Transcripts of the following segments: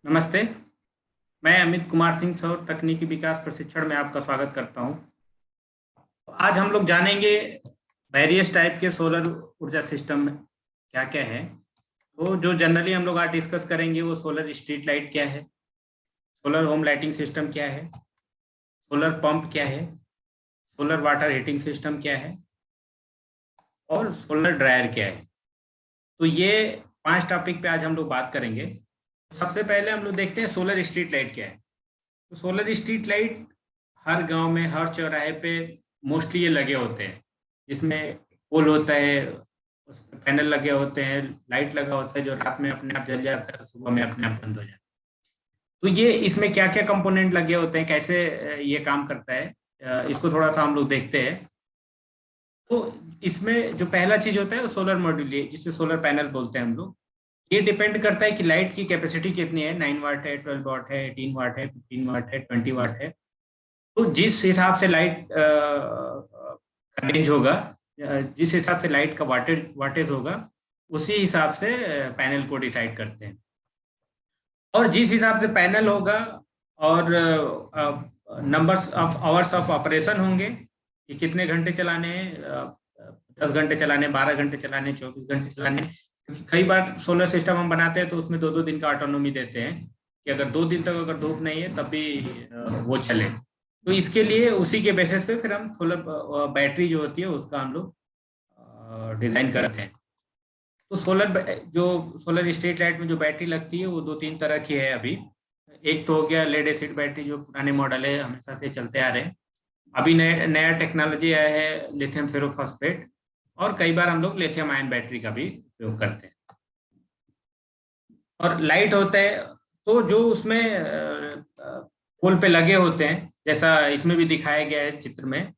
नमस्ते। मैं अमित कुमार सिंह सौर तकनीकी विकास प्रशिक्षण में आपका स्वागत करता हूं। आज हम लोग जानेंगे वेरियस टाइप के सोलर ऊर्जा सिस्टम क्या क्या है। तो जो जनरली हम लोग आज डिस्कस करेंगे वो सोलर स्ट्रीट लाइट क्या है, सोलर होम लाइटिंग सिस्टम क्या है, सोलर पंप क्या है, सोलर वाटर हीटिंग सिस्टम क्या है और सोलर ड्रायर क्या है। तो ये 5 टॉपिक पे आज हम लोग बात करेंगे। सबसे पहले हम लोग देखते हैं सोलर स्ट्रीट लाइट क्या है। तो सोलर स्ट्रीट लाइट हर गांव में हर चौराहे पे मोस्टली ये लगे होते हैं, जिसमें पोल होता है, उस पे पैनल लगे होते हैं, लाइट लगा होता है जो रात में अपने आप जल जाता है, सुबह में अपने आप बंद हो जाता है। तो ये इसमें क्या क्या कंपोनेंट लगे होते हैं, कैसे ये काम करता है, इसको थोड़ा सा हम लोग देखते हैं। तो इसमें जो पहला चीज होता है वो सोलर मॉड्यूल, जिसे सोलर पैनल बोलते हैं हम लोग। ये डिपेंड करता है कि लाइट की कैपेसिटी कितनी है, 9 वाट है, 12 वाट है, 18 वाट है, 15 वाट है, 20 वाट है। तो जिस हिसाब से लाइट का रेंज होगा, जिस हिसाब से लाइट का वाटेज वाटेज होगा, उसी हिसाब से पैनल को डिसाइड करते हैं। और जिस हिसाब से पैनल होगा और numbers of hours of operation होंगे कि कितने घंटे चलाने हैं, 10 घंटे चलाने, 12 घंटे चलाने, 24 घंटे चलाने। क्योंकि कई बार सोलर सिस्टम हम बनाते हैं तो उसमें 2-2 दिन का ऑटोनोमी देते हैं कि अगर 2 दिन तक अगर धूप नहीं है तब भी वो चले। तो इसके लिए उसी के बेसिस पे फिर हम सोलर बैटरी जो होती है उसका हम लोग डिजाइन करते हैं। तो जो सोलर स्ट्रीट लाइट में जो बैटरी लगती है वो 2-3 तरह की है अभी। एक तो हो गया लेड एसिड बैटरी, जो पुराने मॉडल है, हमेशा से चलते आ रहे हैं। अभी नया नया टेक्नोलॉजी आया है लिथियम फेरोफॉस्फेट, और कई बार हम लोग लिथियम आयन बैटरी का भी उपयोग करते हैं। और लाइट होता है तो जो उसमें पोल पे लगे होते हैं, जैसा इसमें भी दिखाया गया है चित्र में।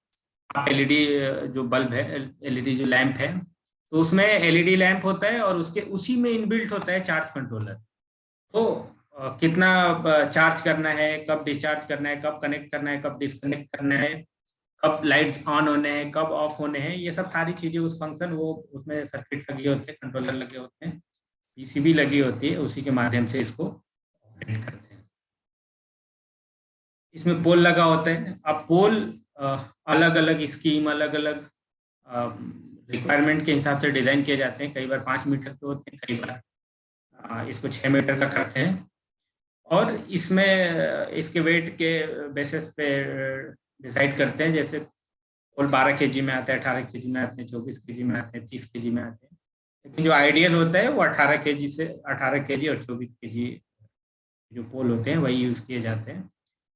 आप एलईडी जो बल्ब है, एलईडी जो लैंप है, तो उसमें एलईडी लैंप होता है और उसके उसी में इनबिल्ट होता है चार्ज कंट्रोलर। तो कितना चार्ज करना है, कब डिस्चार्ज करना है, कब कनेक्ट करना है, कब डिस्कनेक्ट करना है, कब लाइट्स ऑन होने हैं, कब ऑफ होने हैं, ये सब सारी चीजें उस फंक्शन वो उसमें सर्किट लगे होते हैं, कंट्रोलर लगे होते हैं, पीसीबी लगी होती है, उसी के माध्यम से इसको ऑपरेट करते हैं। इसमें पोल लगा होता है। अब पोल अलग अलग स्कीम, अलग अलग रिक्वायरमेंट के हिसाब से डिजाइन किए जाते हैं। कई बार 5 मीटर के होते हैं, कई बार इसको 6 मीटर का करते हैं। और इसमें इसके वेट के बेसिस पे डिसाइड करते हैं। जैसे पोल 12 kg में आता है, 18 kg में आते हैं, 24 kg में आते हैं, 30 kg में आते हैं। लेकिन जो आइडियल होता है वो 18 kg और 24 kg जो पोल होते हैं वही यूज किए जाते हैं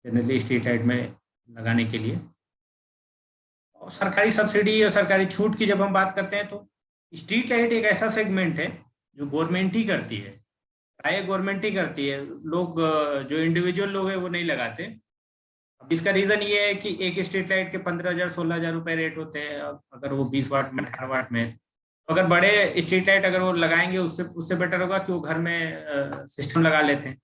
जनरली स्ट्रीट लाइट में लगाने के लिए। और सरकारी सब्सिडी और सरकारी छूट की जब हम बात करते हैं तो स्ट्रीट लाइट एक ऐसा सेगमेंट है जो गवर्नमेंट ही करती है, प्राय गवर्नमेंट ही करती है। लोग जो इंडिविजुअल लोग हैं वो नहीं लगाते। अब इसका रीजन ये है कि एक स्ट्रीट लाइट के 15,000 16,000 रुपए रेट होते हैं, अगर वो 20 वाट में, 18 वाट में है। तो अगर बड़े स्ट्रीट लाइट अगर वो लगाएंगे, उससे उससे बेटर होगा कि वो घर में सिस्टम लगा लेते हैं।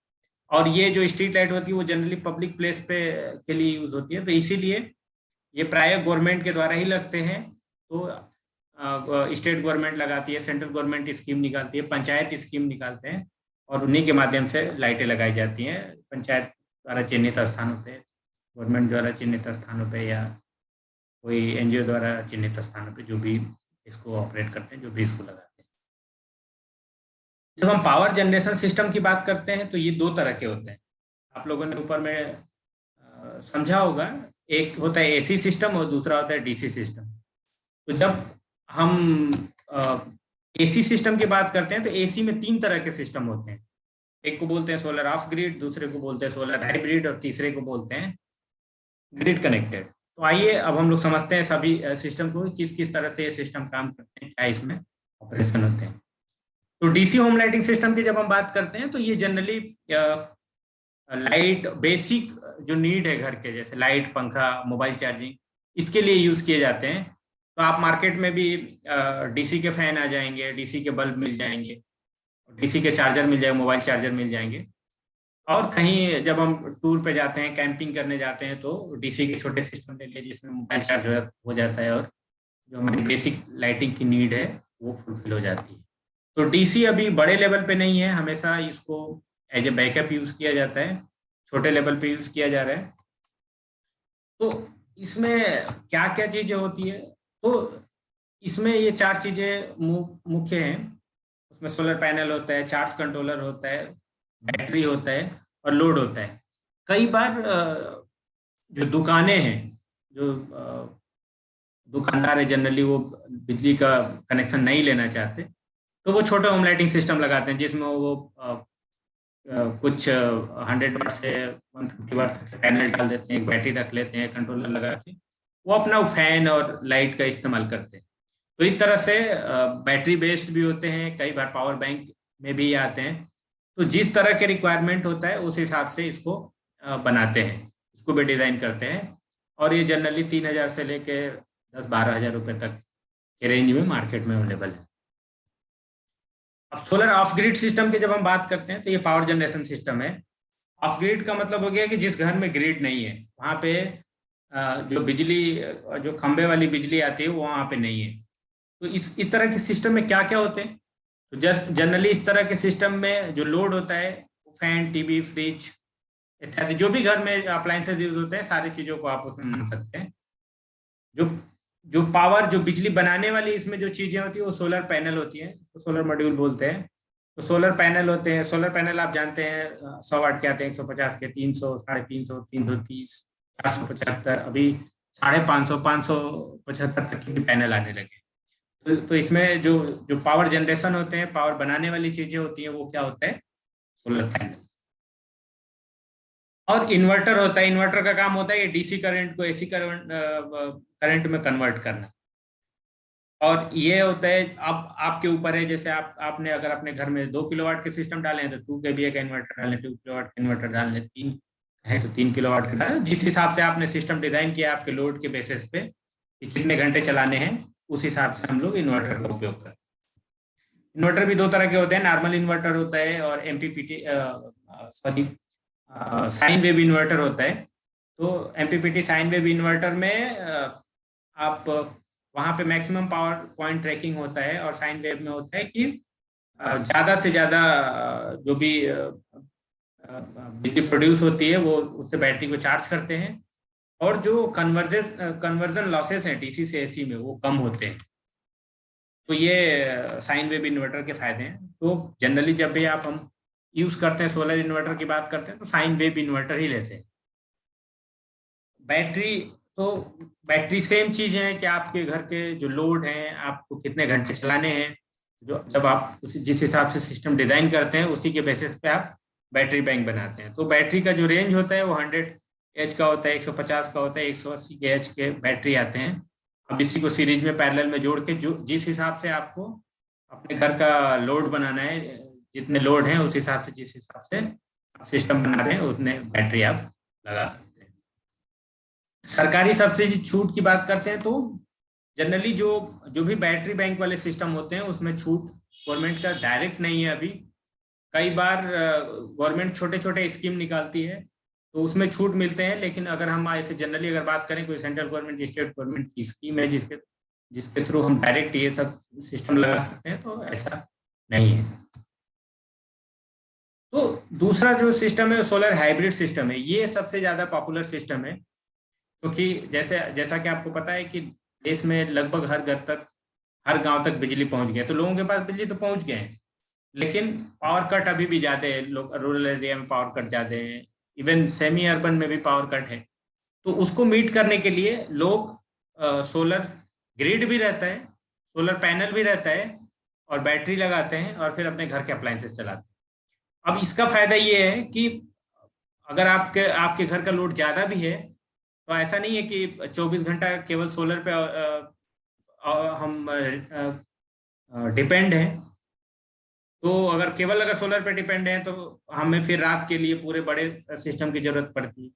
और ये जो स्ट्रीट लाइट होती है वो जनरली पब्लिक प्लेस पे के लिए यूज होती है, तो इसीलिए ये प्राय गवर्नमेंट के द्वारा ही लगते हैं। तो स्टेट गवर्नमेंट लगाती है, सेंट्रल गवर्नमेंट स्कीम निकालती है, पंचायत स्कीम निकालते हैं, और उन्हीं के माध्यम से लाइटें लगाई जाती हैं। पंचायत द्वारा चिन्हित स्थानों पे, गवर्नमेंट द्वारा चिन्हित स्थानों पे, या कोई एनजीओ द्वारा चिन्हित स्थानों पे, जो भी इसको ऑपरेट करते हैं, जो भी इसको लगाते हैं। जब हम पावर जनरेशन सिस्टम की बात करते हैं तो ये 2 तरह के होते हैं। आप लोगों ने ऊपर में समझा होगा, एक होता है एसी सिस्टम और दूसरा होता है डीसी सिस्टम। तो जब हम एसी सिस्टम की बात करते हैं तो एसी में 3 तरह के सिस्टम होते हैं। एक को बोलते हैं सोलर ऑफ ग्रिड, दूसरे को बोलते हैं सोलर हाइब्रिड, और तीसरे को बोलते हैं ग्रिड कनेक्टेड। तो आइए अब हम लोग समझते हैं सभी सिस्टम को, किस किस तरह से ये सिस्टम काम करते हैं, क्या इसमें ऑपरेशन होते हैं। तो डीसी होम लाइटिंग सिस्टम की जब हम बात करते हैं तो ये जनरली लाइट बेसिक जो नीड है घर के, जैसे लाइट, पंखा, मोबाइल चार्जिंग, इसके लिए यूज किए जाते हैं। तो आप मार्केट में भी डीसी के फैन आ जाएंगे, डीसी के बल्ब मिल जाएंगे, डीसी के चार्जर मिल जाएंगे, मोबाइल चार्जर मिल जाएंगे। और कहीं जब हम टूर पे जाते हैं, कैंपिंग करने जाते हैं, तो डीसी के छोटे सिस्टम ले लिए जिसमें मोबाइल चार्ज हो जाता है, और जो हमारी बेसिक लाइटिंग की नीड है वो फुलफिल हो जाती है। तो डीसी अभी बड़े लेवल पे नहीं है, हमेशा इसको एज ए बैकअप यूज किया जाता है, छोटे लेवल पे यूज किया जा रहा है। तो इसमें क्या क्या चीजें होती है, तो इसमें ये 4 चीजें मुख्य हैं। उसमें सोलर पैनल होता है, चार्ज कंट्रोलर होता है, बैटरी होता है और लोड होता है। कई बार जो दुकानें हैं, जो दुकानदार है, जनरली वो बिजली का कनेक्शन नहीं लेना चाहते, तो वो छोटे होम लाइटिंग सिस्टम लगाते हैं जिसमें वो कुछ 100 वाट से 150 वाट तक पैनल डाल देते हैं, एक बैटरी रख लेते हैं कंट्रोलर लगा के, वो अपना फैन और लाइट का इस्तेमाल करते हैं। तो इस तरह से बैटरी बेस्ड भी होते हैं, कई बार पावर बैंक में भी आते हैं। तो जिस तरह के रिक्वायरमेंट होता है उस हिसाब से इसको बनाते हैं, इसको भी डिज़ाइन करते हैं। और ये जनरली 3,000 से लेके 10-12 हज़ार रुपये तक के रेंज में मार्केट में अवेलेबल है। अब सोलर ऑफ ग्रिड सिस्टम की जब हम बात करते हैं तो ये पावर जनरेशन सिस्टम है। ऑफ ग्रिड का मतलब हो गया कि जिस घर में ग्रिड नहीं है, वहाँ पे जो बिजली, जो खंबे वाली बिजली आती है वो वहाँ पे नहीं है। तो इस तरह के सिस्टम में क्या क्या होते हैं, तो जस्ट जनरली इस तरह के सिस्टम में जो लोड होता है, फैन, टीवी, फ्रिज इत्यादि जो भी घर में अप्लायंसेज यूज होते हैं, सारी चीजों को आप उसमें मान सकते हैं। जो जो पावर, जो बिजली बनाने वाली इसमें जो चीजें होती है वो सोलर पैनल होती है, तो सोलर मॉड्यूल बोलते हैं। तो सोलर पैनल होते हैं, सोलर पैनल आप जानते हैं 100 वाट के आते हैं, 150 के, 300, 350, 330, 475, अभी 550, 575 तक के भी पैनल आने लगे। तो इसमें जो जो पावर जनरेशन होते हैं, पावर बनाने वाली चीजें होती हैं, वो क्या होता है, सोलर पैनल। और इन्वर्टर होता है, इन्वर्टर का काम होता है ये डीसी करंट को एसी करंट में कन्वर्ट करना। और ये होता है, अब आपके ऊपर है, जैसे आपने अगर अपने घर में 2 किलोवाट के सिस्टम डाले हैं तो 2 kVA का इन्वर्टर डालें, 2 किलोवाट का इन्वर्टर डालें, 3 है तो 3 किलोवाट का डालें। जिस हिसाब से आपने सिस्टम डिजाइन किया आपके लोड के बेसिस पे कि कितने घंटे चलाने हैं, उस हिसाब से हम लोग इन्वर्टर का उपयोग करते हैं। इन्वर्टर भी 2 तरह के होते हैं, नॉर्मल इन्वर्टर होता है और एमपीपीटी साइन वेव इन्वर्टर होता है। तो एमपीपीटी साइन वेव इन्वर्टर में आप वहाँ पे मैक्सिमम पावर पॉइंट ट्रैकिंग होता है, और साइन वेव में होता है कि ज़्यादा से ज़्यादा जो भी बिजली प्रोड्यूस होती है वो उससे बैटरी को चार्ज करते हैं, और जो कन्वर्जन लॉसेस हैं डीसी से एसी में वो कम होते हैं। तो ये साइन वेव इन्वर्टर के फायदे हैं। तो जनरली जब भी हम यूज करते हैं, सोलर इन्वर्टर की बात करते हैं, तो साइन वेव इन्वर्टर ही लेते हैं। बैटरी, तो बैटरी सेम चीज है कि आपके घर के जो लोड हैं, आपको कितने घंटे चलाने हैं, जो जब आप जिस हिसाब से सिस्टम डिजाइन करते हैं उसी के बेसिस पे आप बैटरी बैंक बनाते हैं। तो बैटरी का जो रेंज होता है वो 100 एच का होता है, 150 का होता है, 180 के एच के बैटरी आते हैं। अब इसी को सीरीज में पैरेलल में जोड़ के जो जिस हिसाब से आपको अपने घर का लोड बनाना है, जितने लोड हैं उस हिसाब से, जिस हिसाब से आप सिस्टम बना रहे हैं उतने बैटरी आप लगा सकते हैं। सरकारी सब्सिडी छूट की बात करते हैं तो जनरली जो भी बैटरी बैंक वाले सिस्टम होते हैं उसमें छूट गवर्नमेंट का डायरेक्ट नहीं है अभी। कई बार गवर्नमेंट छोटे छोटे स्कीम निकालती है तो उसमें छूट मिलते हैं, लेकिन अगर हम ऐसे जनरली अगर बात करें, कोई सेंट्रल गवर्नमेंट, स्टेट गवर्नमेंट की स्कीम है जिसके थ्रू हम डायरेक्ट ये सब सिस्टम लगा सकते हैं, तो ऐसा नहीं है। तो दूसरा जो सिस्टम है सोलर हाइब्रिड सिस्टम है, ये सबसे ज्यादा पॉपुलर सिस्टम है, क्योंकि जैसा कि आपको पता है कि देश में लगभग हर घर तक, हर गांव तक बिजली पहुंच गया, तो लोगों के पास बिजली तो पहुंच गए हैं, लेकिन पावर कट अभी भी ज्यादा है, लोग रूरल एरिया में पावर कट ज्यादा है, इवन सेमी अर्बन में भी पावर कट है। तो उसको मीट करने के लिए लोग सोलर ग्रिड भी रहता है, सोलर पैनल भी रहता है, और बैटरी लगाते हैं, और फिर अपने घर के अप्लायंसेस चलाते हैं। अब इसका फायदा ये है कि अगर आपके घर का लोड ज्यादा भी है, तो ऐसा नहीं है कि 24 घंटा केवल सोलर पे हम डिपेंड हैं। तो अगर सोलर पे डिपेंड है तो हमें फिर रात के लिए पूरे बड़े सिस्टम की जरूरत पड़ती है।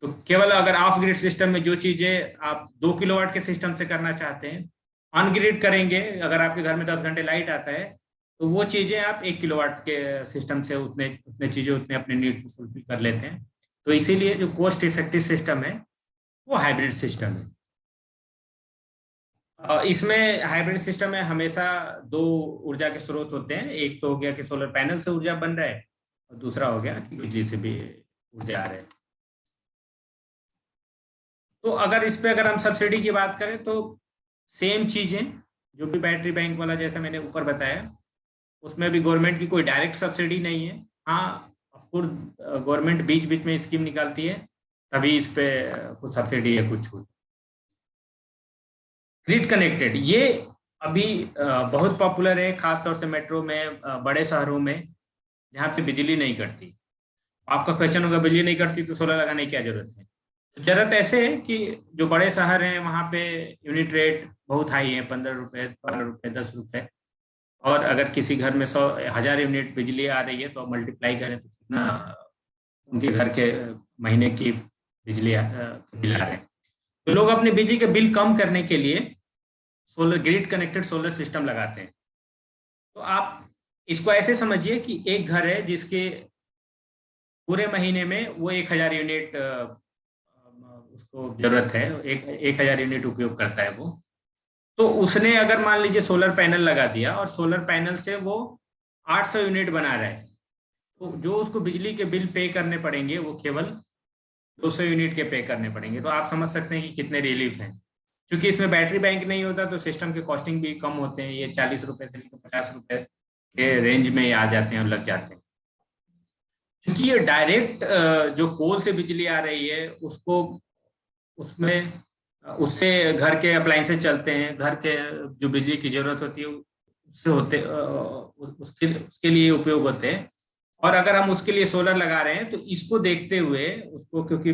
तो केवल अगर ऑफ ग्रिड सिस्टम में जो चीजें आप 2 किलोवाट के सिस्टम से करना चाहते हैं, ऑन ग्रिड करेंगे, अगर आपके घर में 10 घंटे लाइट आता है तो वो चीजें आप 1 किलोवाट के सिस्टम से उतने चीजें उतने अपने नीड को फुलफिल कर लेते हैं। तो इसीलिए जो कॉस्ट इफेक्टिव सिस्टम है वो हाइब्रिड सिस्टम है। इसमें हाइब्रिड सिस्टम में हमेशा 2 ऊर्जा के स्रोत होते हैं। एक तो हो गया कि सोलर पैनल से ऊर्जा बन रहा है, और दूसरा हो गया कि बिजली से भी ऊर्जा आ रहे हैं। तो अगर इस पे अगर हम सब्सिडी की बात करें तो सेम चीजें जो भी बैटरी बैंक वाला जैसे मैंने ऊपर बताया, उसमें भी गवर्नमेंट की कोई डायरेक्ट सब्सिडी नहीं है। हाँ, ऑफकोर्स गवर्नमेंट बीच बीच में स्कीम निकालती है, तभी इस पे कुछ सब्सिडी है, कुछ छूट। ग्रिड कनेक्टेड ये अभी बहुत पॉपुलर है, खासतौर से मेट्रो में, बड़े शहरों में जहाँ पे बिजली नहीं कटती। आपका क्वेश्चन होगा बिजली नहीं कटती तो सोलर लगाने की क्या जरूरत है? तो जरूरत ऐसे है कि जो बड़े शहर हैं वहाँ पे यूनिट रेट बहुत हाई है, 15 रुपए, 12 रुपए, 10 रुपए। और अगर किसी घर में 100,000 यूनिट बिजली आ रही है तो मल्टीप्लाई करें तो कितना उनके घर के महीने की बिजली बिल आ रहे हैं। तो लोग अपने बिजली के बिल कम करने के लिए solar grid connected solar system लगाते हैं। तो आप इसको ऐसे समझिए कि एक घर है जिसके पूरे महीने में वो 1,000 यूनिट उसको जरूरत है, 1,000 यूनिट उपयोग करता है वो। तो उसने अगर मान लीजिए सोलर पैनल लगा दिया और सोलर पैनल से वो 800 यूनिट बना रहा है, तो जो उसको बिजली के बिल पे करने पड़ेंगे वो केवल 200 यूनिट के पे करने पड़ेंगे। तो आप समझ सकते हैं कि कितने रिलीफ हैं। क्योंकि इसमें बैटरी बैंक नहीं होता तो सिस्टम के कॉस्टिंग भी कम होते हैं, ये 40 रुपए से लेकर 50 रुपए के रेंज में आ जाते हैं और लग जाते हैं। क्योंकि ये डायरेक्ट जो कोल से बिजली आ रही है उसको उसमें उससे घर के अप्लायंसेस चलते हैं, घर के जो बिजली की जरूरत होती है उससे होते उसके उसके लिए उपयोग होते हैं। और अगर हम उसके लिए सोलर लगा रहे हैं तो इसको देखते हुए उसको, क्योंकि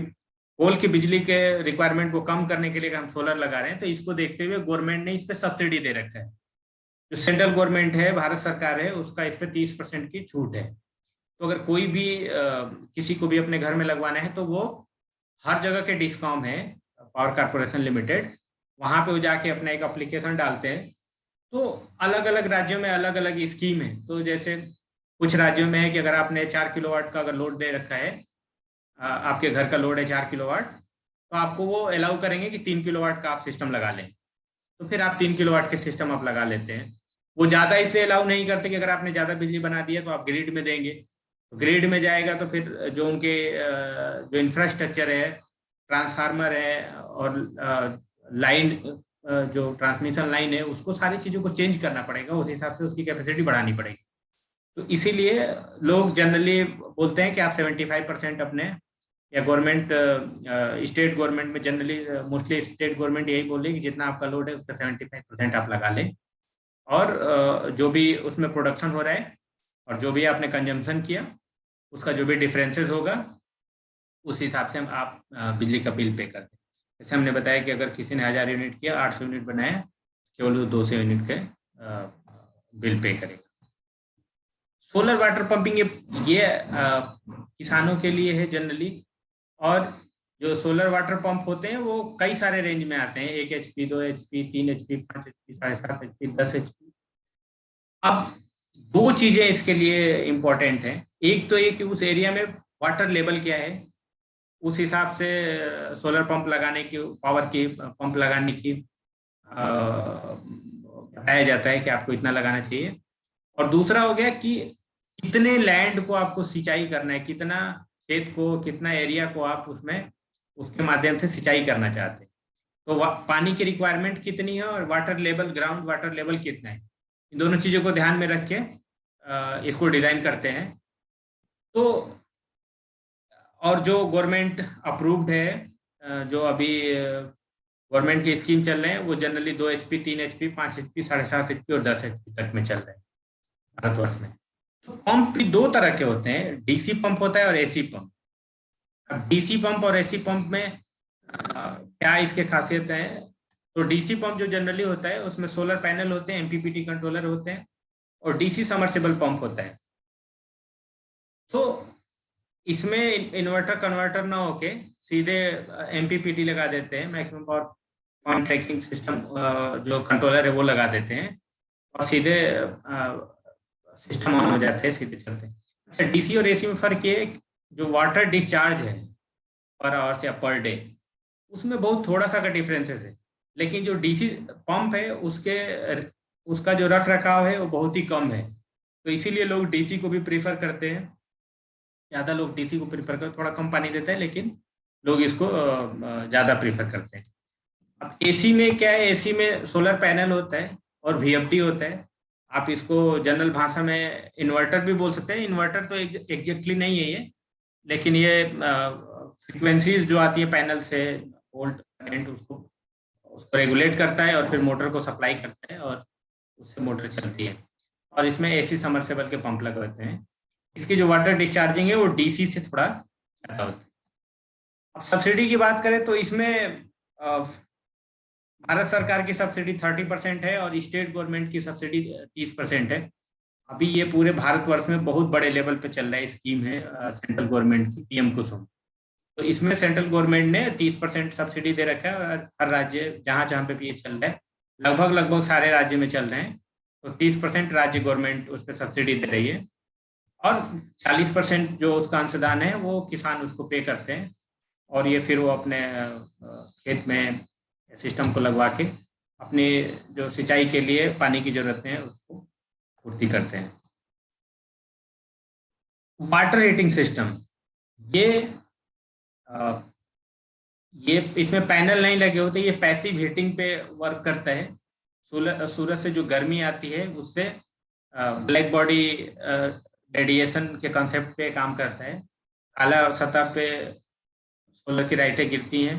कोल की बिजली के रिक्वायरमेंट को कम करने के लिए अगर हम सोलर लगा रहे हैं तो इसको देखते हुए गवर्नमेंट ने इस पे सब्सिडी दे रखा है। जो सेंट्रल गवर्नमेंट है, भारत सरकार है, उसका इस पे 30% की छूट है। तो अगर कोई भी किसी को भी अपने घर में लगवाना है तो वो हर जगह के डिस्कॉम है, पावर कारपोरेशन लिमिटेड, वहां पे वो जाके अपना एक एप्लीकेशन डालते हैं। तो अलग अलग राज्यों में अलग अलग स्कीम है। तो जैसे कुछ राज्यों में है कि अगर आपने 4 किलोवाट का अगर लोड दे रखा है, आपके घर का लोड है 4 किलोवाट, तो आपको वो अलाउ करेंगे कि 3 किलोवाट का आप सिस्टम लगा लें। तो फिर आप 3 किलोवाट के सिस्टम आप लगा लेते हैं। वो ज्यादा इसलिए अलाउ नहीं करते कि अगर आपने ज्यादा बिजली बना दी है तो आप ग्रिड में देंगे, तो ग्रिड में जाएगा तो फिर जो उनके जो इंफ्रास्ट्रक्चर है, ट्रांसफार्मर है और लाइन, जो ट्रांसमिशन लाइन है, उसको सारी चीजों को चेंज करना पड़ेगा, उस हिसाब से उसकी कैपेसिटी बढ़ानी पड़ेगी। तो इसीलिए लोग जनरली बोलते हैं कि आप 75% अपने, या गवर्नमेंट, स्टेट गवर्नमेंट में जनरली मोस्टली स्टेट गवर्नमेंट यही बोल रही है कि जितना आपका लोड है उसका 75% आप लगा लें। और जो भी उसमें प्रोडक्शन हो रहा है और जो भी आपने कंजम्पशन किया उसका जो भी डिफरेंसेस होगा उस हिसाब से हम आप बिजली का बिल पे कर दें। जैसे हमने बताया कि अगर किसी ने 1,000 यूनिट किया, 800 यूनिट बनाया, केवल वो 200 यूनिट के बिल पे करेगा। सोलर वाटर पंपिंग ये किसानों के लिए है जनरली। और जो सोलर वाटर पंप होते हैं वो कई सारे रेंज में आते हैं, 1 HP, 2 HP, 3 HP, 5 HP, 7.5 HP, 10 HP। अब दो चीजें इसके लिए इंपॉर्टेंट हैं। एक तो ये कि उस एरिया में वाटर लेवल क्या है, उस हिसाब से सोलर पंप लगाने की, पावर की पंप लगाने की बताया जाता है कि आपको इतना लगाना चाहिए। और दूसरा हो गया कि कितने लैंड को आपको सिंचाई करना है, कितना खेत को, कितना एरिया को आप उसमें उसके माध्यम से सिंचाई करना चाहते हैं। तो पानी की रिक्वायरमेंट कितनी है और water level, ground water level कितना है, इन दोनों चीजों को ध्यान में रख के इसको डिजाइन करते हैं। तो और जो गवर्नमेंट अप्रूव्ड है, जो अभी गवर्नमेंट की स्कीम चल रहे हैं, वो generally 2 HP, 3 HP, 5 HP, 7.5 HP और 10 HP तक में चल रहे हैं भारतवर्ष में। तो पंप भी दो तरह के होते हैं, डीसी पंप होता है और एसी पंप। अब डीसी पंप और एसी पंप में क्या इसके खासियत है? तो डीसी पंप जो जनरली होता है उसमें सोलर पैनल होते हैं, एमपीपीटी कंट्रोलर होते हैं और डीसी सबमर्सिबल पंप होता है। तो इसमें इन्वर्टर कन्वर्टर ना होके सीधे एमपीपीटी लगा देते हैं, maximum power point tracking system, जो कंट्रोलर है वो लगा देते हैं और सीधे सिस्टम ऑन हो जाते हैं, सीधे चलते हैं। अच्छा, डीसी और एसी में फर्क ये है, जो वाटर डिस्चार्ज है पर आवर्स या पर डे, उसमें बहुत थोड़ा सा का डिफरेंसेस है। लेकिन जो डीसी पंप है उसका जो रख रखाव है वो बहुत ही कम है। तो इसीलिए लोग डीसी को भी प्रीफर करते हैं ज़्यादा लोग डीसी को प्रीफर करते हैं, थोड़ा कम पानी देता है लेकिन लोग इसको ज़्यादा प्रीफर करते हैं। अब एसी में क्या है, एसी में सोलर पैनल होता है और वीएफडी होता है। आप इसको जनरल भाषा में इन्वर्टर भी बोल सकते हैं। इन्वर्टर तो एग्जैक्टली नहीं है ये, लेकिन ये फ्रीक्वेंसीज जो आती है पैनल से, वोल्ट करंट, उसको उसको रेगुलेट करता है और फिर मोटर को सप्लाई करता है और उससे मोटर चलती है। और इसमें एसी समरसेबल के पंप लगे होते हैं। इसकी जो वाटर डिस्चार्जिंग है वो डीसी से थोड़ा ज़्यादा होता है। अब सब्सिडी की बात करें तो इसमें भारत सरकार की सब्सिडी 30% है और स्टेट गवर्नमेंट की सब्सिडी 30% है। अभी ये पूरे भारतवर्ष में बहुत बड़े लेवल पे चल रहा है, स्कीम है सेंट्रल गवर्नमेंट की, पीएम कुसुम। तो इसमें सेंट्रल गवर्नमेंट ने 30% सब्सिडी दे रखा है और हर राज्य जहाँ जहाँ पे भी ये चल रहा है, लगभग सारे राज्य में चल रहे हैं, तो 30% राज्य गवर्नमेंट उस पर सब्सिडी दे रही है और 40% जो उसका अंशदान है वो किसान उसको पे करते हैं और ये फिर वो अपने खेत में सिस्टम को लगवा के अपनी जो सिंचाई के लिए पानी की जरूरतें हैं उसको पूर्ति करते हैं। वाटर हीटिंग सिस्टम, ये इसमें पैनल नहीं लगे होते, ये पैसिव हीटिंग पे वर्क करता है। सूरज से जो गर्मी आती है उससे ब्लैक बॉडी रेडिएशन के कॉन्सेप्ट पे काम करता है। काला सतह पे सोलर की लाइटें गिरती हैं,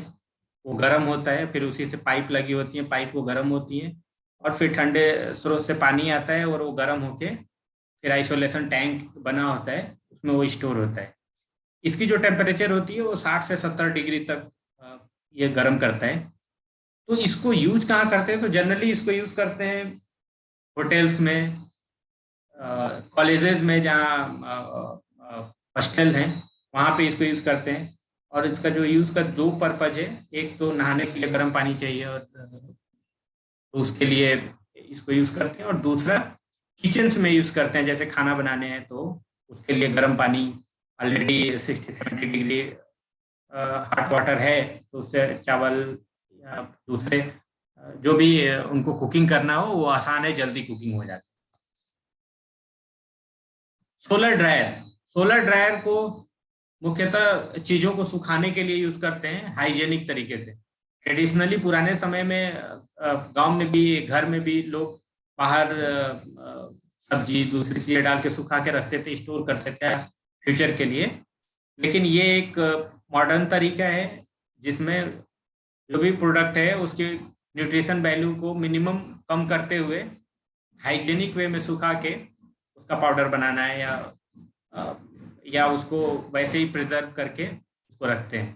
वो गर्म होता है, फिर उसी से पाइप लगी होती है, पाइप वो गर्म होती है और फिर ठंडे स्रोत से पानी आता है और वो गर्म होके फिर आइसोलेशन टैंक बना होता है, उसमें वो स्टोर होता है। इसकी जो टेम्परेचर होती है वो 60 से 70 डिग्री तक ये गर्म करता है। तो इसको यूज कहाँ करते हैं, तो जनरली इसको यूज करते हैं होटल्स में, कॉलेजेस में, जहाँ हॉस्टल हैं वहाँ पे इसको यूज करते हैं। और इसका जो यूज का दो पर्पज है, एक तो नहाने के लिए गर्म पानी चाहिए और तो उसके लिए इसको यूज करते हैं, और दूसरा किचन्स में यूज करते हैं, जैसे खाना बनाने हैं तो उसके लिए गर्म पानी ऑलरेडी 60-70 डिग्री हॉट वाटर है, तो उससे चावल या दूसरे जो भी उनको कुकिंग करना हो वो आसान है, जल्दी कुकिंग हो जाती है। सोलर ड्रायर को मुख्यतः चीजों को सुखाने के लिए यूज करते हैं हाइजेनिक तरीके से। ट्रेडिशनली पुराने समय में गांव में भी, घर में भी लोग बाहर सब्जी दूसरी चीजें डाल के सुखा के रखते थे, स्टोर करते थे फ्यूचर के लिए। लेकिन ये एक मॉडर्न तरीका है जिसमें जो भी प्रोडक्ट है उसके न्यूट्रिशन वैल्यू को मिनिमम कम करते हुए हाइजेनिक वे में सुखा के उसका पाउडर बनाना है या उसको वैसे ही प्रिजर्व करके उसको रखते हैं।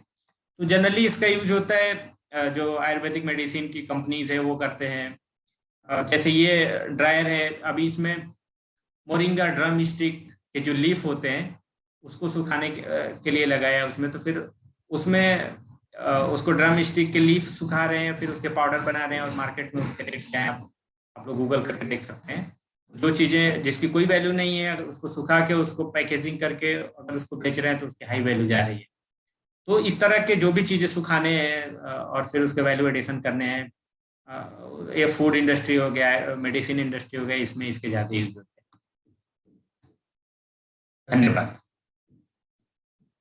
तो जनरली इसका यूज होता है जो आयुर्वेदिक मेडिसिन की कंपनीज है वो करते हैं। जैसे ये ड्रायर है, अभी इसमें मोरिंगा ड्रम स्टिक के जो लीफ होते हैं उसको सुखाने के लिए लगाया उसमें, तो फिर उसमें उसको ड्रम स्टिक के लीफ सुखा रहे हैं, फिर उसके पाउडर बना रहे हैं और मार्केट में उसके रेट क्या है आप लोग गूगल करके देख सकते हैं। जो चीज़ें जिसकी कोई वैल्यू नहीं है, अगर उसको सुखा के उसको पैकेजिंग करके अगर उसको बेच रहे हैं तो उसकी हाई वैल्यू जा रही है। तो इस तरह के जो भी चीज़ें सुखाने हैं और फिर उसके वैल्यू एडिशन करने हैं, ये फूड इंडस्ट्री हो गया, मेडिसिन इंडस्ट्री हो गया, इसमें इसके ज़्यादा यूज होते हैं। धन्यवाद।